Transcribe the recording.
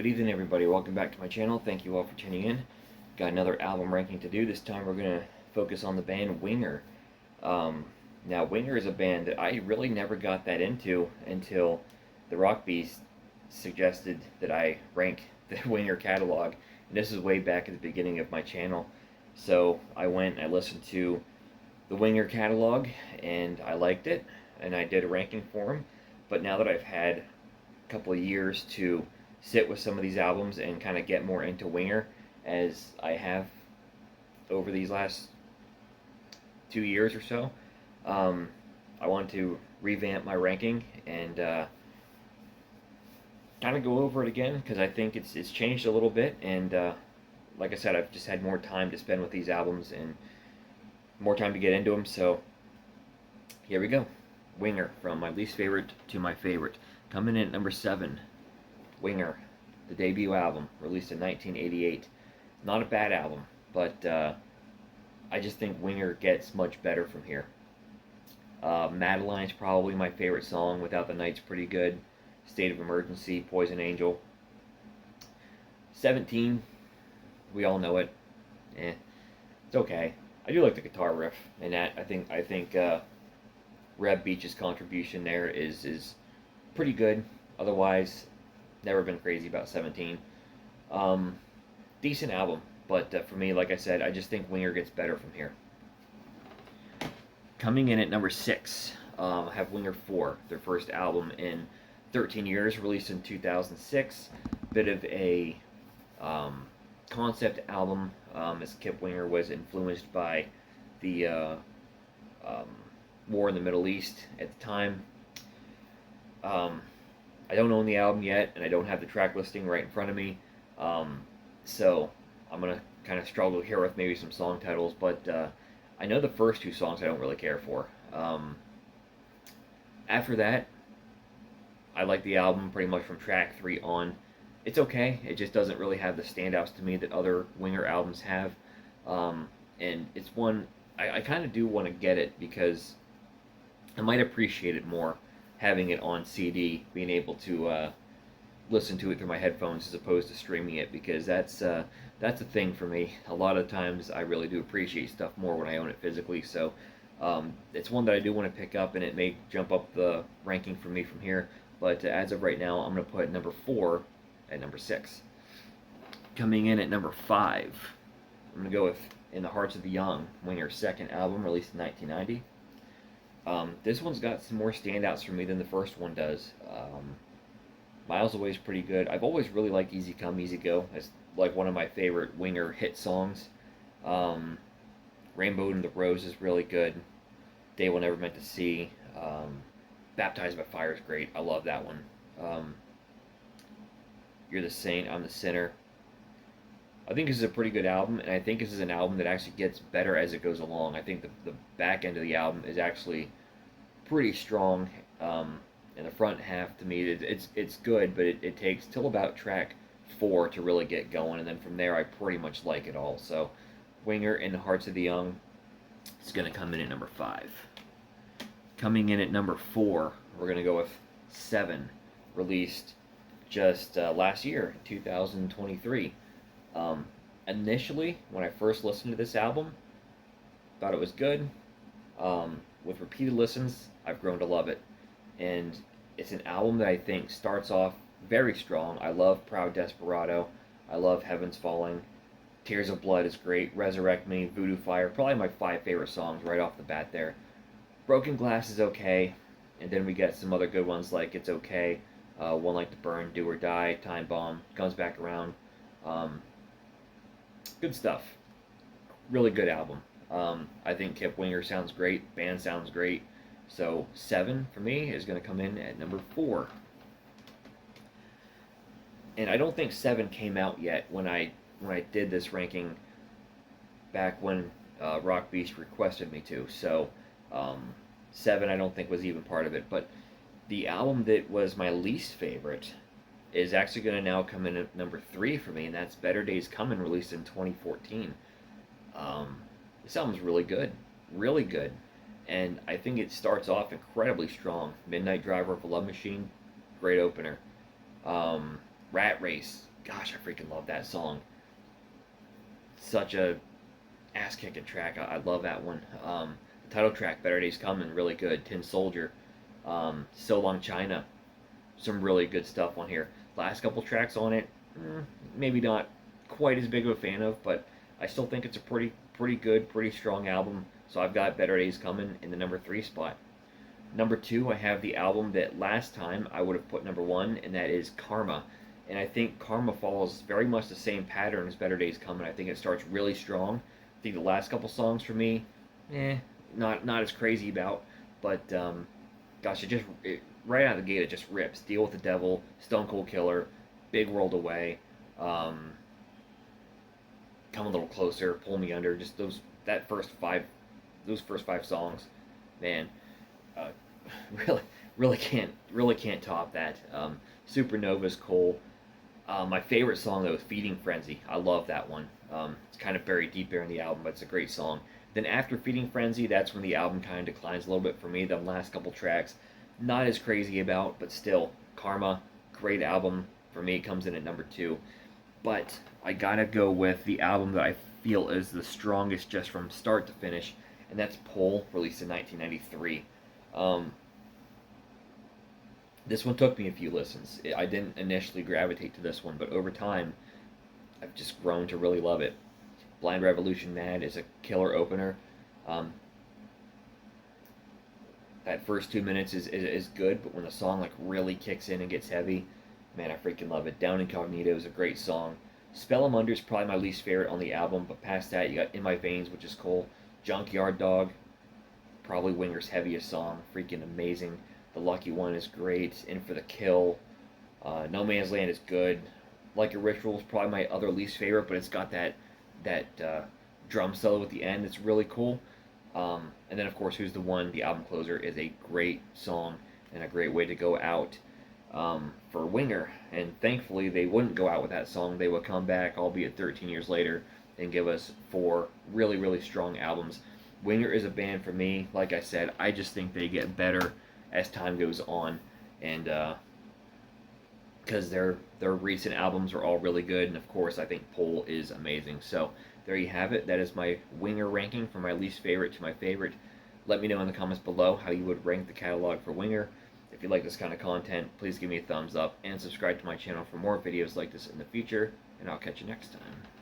Good evening, everybody. Welcome back to my channel. Thank you all for tuning in. Got another album ranking to do. This time we're going to focus on the band Winger. Now, Winger is a band that I really never got that into until the Rock Beast suggested that I rank the Winger catalog. And this is way back at the beginning of my channel. So I went and I listened to the Winger catalog, and I liked it, and I did a ranking for them. But now that I've had a couple of years to sit with some of these albums and kind of get more into Winger, as I have over these last 2 years or so, I want to revamp my ranking and kind of go over it again, because I think it's changed a little bit, and like I said, I've just had more time to spend with these albums and more time to get into them. So here we go. Winger, from my least favorite to my favorite. Coming in at number 7, Winger, the debut album, released in 1988. Not a bad album, but I just think Winger gets much better from here. Madeline's probably my favorite song. Without the Night's pretty good. State of Emergency, Poison Angel. 17, we all know it. It's okay. I do like the guitar riff, and that I think Reb Beach's contribution there is pretty good. Otherwise, never been crazy about 17. Decent album, but for me, like I said, I just think Winger gets better from here. Coming in at number 6, I have Winger 4, their first album in 13 years, released in 2006. Bit of a concept album, as Kip Winger was influenced by the war in the Middle East at the time. I don't own the album yet, and I don't have the track listing right in front of me, so I'm going to kind of struggle here with maybe some song titles, but I know the first 2 songs I don't really care for. After that, I like the album pretty much from track 3 on. It's okay, it just doesn't really have the standouts to me that other Winger albums have, and it's one, I kind of do want to get it, because I might appreciate it more having it on CD, being able to listen to it through my headphones as opposed to streaming it, because that's a thing for me. A lot of times I really do appreciate stuff more when I own it physically, so it's one that I do want to pick up, and it may jump up the ranking for me from here, but as of right now, I'm going to put number 4 at number 6. Coming in at number 5, I'm going to go with In the Hearts of the Young, Winger's second album, released in 1990. This one's got some more standouts for me than the first one does. Miles Away is pretty good. I've always really liked Easy Come, Easy Go. It's like one of my favorite Winger hit songs. Rainbow in the Rose is really good. Day We'll Never Meant to See. Baptized by Fire is great. I love that one. You're the Saint, I'm the Sinner. I think this is a pretty good album, and I think this is an album that actually gets better as it goes along. I think the back end of the album is actually pretty strong. In the front half, to me, it's good, but it takes till about track 4 to really get going, and then from there I pretty much like it all. So Winger, In the Hearts of the Young, is going to come in at number 5. Coming in at number 4, we're going to go with 7, released just last year, 2023. Initially, when I first listened to this album, thought it was good. With repeated listens, I've grown to love it. And it's an album that I think starts off very strong. I love Proud Desperado. I love Heaven's Falling. Tears of Blood is great. Resurrect Me, Voodoo Fire, probably my 5 favorite songs right off the bat there. Broken Glass is okay. And then we get some other good ones like It's Okay, One Light to Burn, Do or Die, Time Bomb, Comes Back Around. Good stuff. Really good album. I think Kip Winger sounds great. Band sounds great. So 7 for me is going to come in at number 4. And I don't think 7 came out yet when I did this ranking back when Rock Beast requested me to. So 7 I don't think was even part of it. But the album that was my least favorite is actually going to now come in at number 3 for me, and that's Better Days Comin', released in 2014. This album's really good. Really good. And I think it starts off incredibly strong. Midnight Driver of a Love Machine, great opener. Rat Race, gosh, I freaking love that song. Such a ass kicking track. I love that one. The title track, Better Days Coming, really good. Tin Soldier, So Long China, some really good stuff on here. Last couple tracks on it, maybe not quite as big of a fan of, but I still think it's a pretty good, pretty strong album. So I've got Better Days Coming in the number 3 spot. Number 2, I have the album that last time I would have put number 1, and that is Karma. And I think Karma follows very much the same pattern as Better Days Coming. I think it starts really strong. I think the last couple songs for me, not as crazy about, but gosh, right out of the gate it just rips. Deal with the Devil, Stone Cold Killer, Big World Away, Come a Little Closer, Pull Me Under. Just those first five songs, man, uh, really can't top that. Supernova's cool. My favorite song though is Feeding Frenzy. I love that one. It's kind of buried deep there in the album, but it's a great song. Then after Feeding Frenzy, that's when the album kind of declines a little bit for me. The last couple tracks, not as crazy about, but still, Karma, great album for me, comes in at number 2. But I gotta go with the album that I feel is the strongest just from start to finish, and that's Pull, released in 1993. Um, this one took me a few listens. I didn't initially gravitate to this one, but over time, I've just grown to really love it. Blind Revolution Mad is a killer opener. Um, that first 2 minutes is good, but when the song like really kicks in and gets heavy, man, I freaking love it. Down Incognito is a great song. Spell 'em Under is probably my least favorite on the album, but past that, you got In My Veins, which is cool. Junkyard Dog, probably Winger's heaviest song, freaking amazing. The Lucky One is great. In for the Kill. No Man's Land is good. Like a Ritual is probably my other least favorite, but it's got that drum solo at the end. It's really cool. And then of course, Who's the One? The album closer is a great song and a great way to go out for Winger. And thankfully, they wouldn't go out with that song. They would come back, albeit 13 years later, and give us 4 really strong albums. Winger is a band for me. Like I said, I just think they get better as time goes on, and because their recent albums are all really good, and of course I think Pull is amazing. So there you have it. That is my Winger ranking from my least favorite to my favorite. Let me know in the comments below how you would rank the catalog for Winger. If you like this kind of content, please give me a thumbs up and subscribe to my channel for more videos like this in the future, and I'll catch you next time.